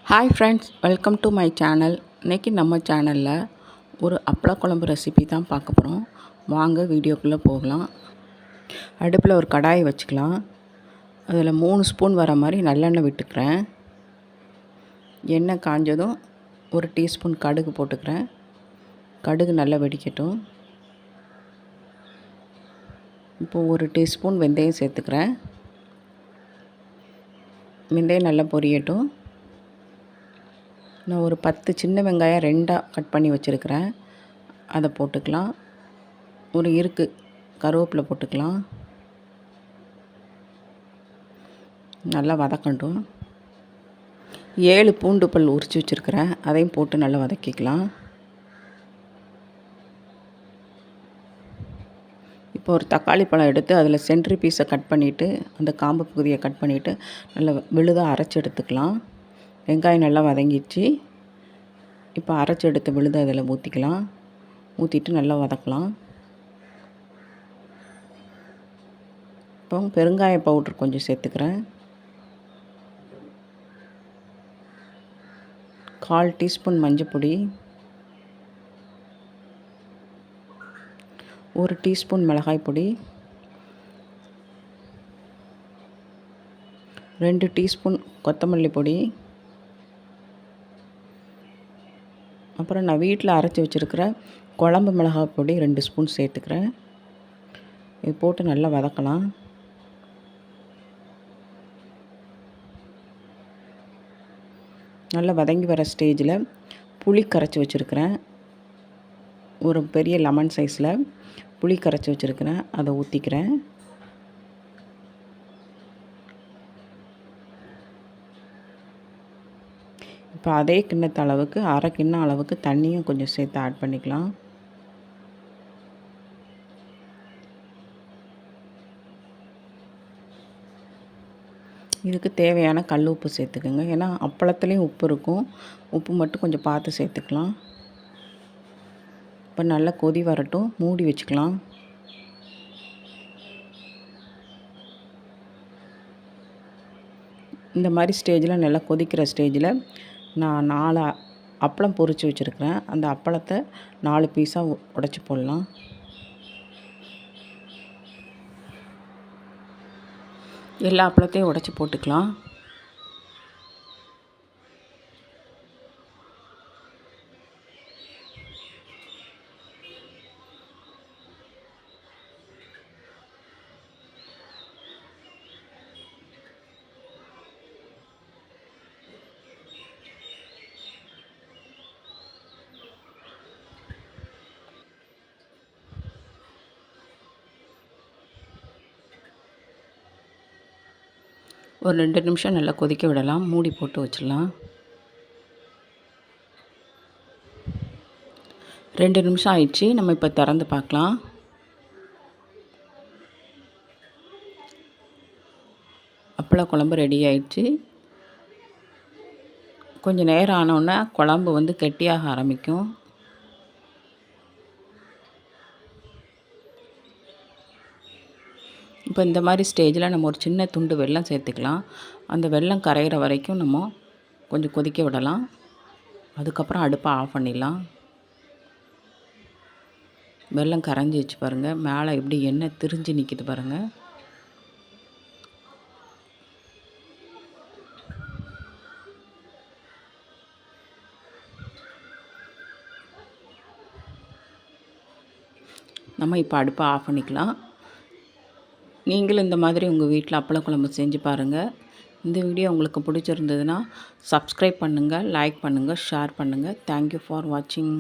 Hi friends, welcome to my channel. இன்றைக்கி நம்ம சேனலில் ஒரு அப்பளக்குழம்பு ரெசிபி தான் பார்க்க போகிறோம். வாங்க வீடியோக்குள்ளே போகலாம். அடுப்பில் ஒரு கடாயை வச்சுக்கலாம். அதில் 3 ஸ்பூன் வர மாதிரி நல்லெண்ணெய் விட்டுக்கிறேன். எண்ணெய் காஞ்சதும் 1 டீஸ்பூன் கடுகு போட்டுக்கிறேன். கடுகு நல்லா வெடிக்கட்டும். இப்போது 1 டீஸ்பூன் வெந்தயம் சேர்த்துக்கிறேன். வெந்தயம் நல்லா பொரியட்டும். நான் ஒரு 10 சின்ன வெங்காயம் 2ஆக கட் பண்ணி வச்சுருக்கிறேன். அதை போட்டுக்கலாம். ஒரு இருக்கு கருவேப்பிலை போட்டுக்கலாம். நல்லா வதக்கட்டும். 7 பூண்டு பல் உரித்து வச்சுருக்கிறேன். அதையும் போட்டு நல்லா வதக்கிக்கலாம். இப்போ ஒரு தக்காளி பழம் எடுத்து அதில் சென்ட்ரி பீஸை கட் பண்ணிவிட்டு அந்த காம்பு பகுதியை கட் பண்ணிவிட்டு நல்லா விழுதாக அரைச்சி எடுத்துக்கலாம். வெங்காயம் நல்லா வதங்கிடுச்சு. இப்போ அரைச்சி எடுத்த விழுதை அதில் ஊற்றிக்கலாம். ஊற்றிட்டு நல்லா வதக்கலாம். இப்போ பெருங்காய பவுட்ரு கொஞ்சம் சேர்த்துக்கிறேன். 1/4 டீஸ்பூன் மஞ்சள், 1 டீஸ்பூன் மிளகாய் பொடி, 2 டீஸ்பூன் கொத்தமல்லி பொடி, அப்புறம் நான் வீட்டில் அரைச்சி வச்சுருக்கிற குழம்பு மிளகாய் பொடி 2 ஸ்பூன் சேர்த்துக்கிறேன். இது போட்டு நல்லா வதக்கலாம். நல்லா வதங்கி வர ஸ்டேஜில் புளி கரைச்சி வச்சுருக்கிறேன். ஒரு பெரிய லெமன் சைஸில் புளி கரைச்சி வச்சுருக்கிறேன். அதை ஊற்றிக்கிறேன். இப்போ அதே கிண்ணத்து அளவுக்கு 1/2 கிண்ணம் அளவுக்கு தண்ணியும் கொஞ்சம் சேர்த்து ஆட் பண்ணிக்கலாம். இதுக்கு தேவையான கல் உப்பு சேர்த்துக்கோங்க. ஏன்னா அப்பளத்துலேயும் உப்பு இருக்கும். உப்பு மட்டும் கொஞ்சம் பார்த்து சேர்த்துக்கலாம். இப்போ நல்லா கொதி வரட்டும். மூடி வச்சுக்கலாம். இந்த மாதிரி ஸ்டேஜில் நல்லா கொதிக்கிற ஸ்டேஜில் நான் 4 அப்பளம் பொரித்து வச்சுருக்கிறேன். அந்த அப்பளத்தை 4 பீஸாக உடைச்சி போடலாம். எல்லா அப்பளத்தையும் உடைச்சி போட்டுக்கலாம். ஒரு 2 நிமிஷம் நல்லா கொதிக்க விடலாம். மூடி போட்டு வச்சிடலாம். 2 நிமிஷம் ஆயிடுச்சு. நம்ம இப்போ திறந்து பார்க்கலாம். அப்பள குழம்பு ரெடி ஆயிடுச்சு. கொஞ்சம் நேரம் ஆனோடனே குழம்பு வந்து கெட்டியாக ஆரம்பிக்கும். இப்போ இந்த மாதிரி ஸ்டேஜில் நம்ம ஒரு சின்ன துண்டு வெல்லம் சேர்த்துக்கலாம். அந்த வெல்லம் கரையிற வரைக்கும் நம்ம கொஞ்சம் கொதிக்க விடலாம். அதுக்கப்புறம் அடுப்பை ஆஃப் பண்ணிடலாம். வெல்லம் கரைஞ்சி வச்சு பாருங்கள். மேலே எப்படி எண்ணெய் திரிஞ்சு நிற்கிது பாருங்கள். நம்ம இப்போ அடுப்பை ஆஃப் பண்ணிக்கலாம். நீங்களும் இந்த மாதிரி உங்கள் வீட்டில் அப்பள குழம்பு செஞ்சு பாருங்கள். இந்த வீடியோ உங்களுக்கு பிடிச்சிருந்ததுன்னா சப்ஸ்கிரைப் பண்ணுங்கள், லைக் பண்ணுங்கள், ஷேர் பண்ணுங்கள். தேங்க்யூ ஃபார் வாட்சிங்.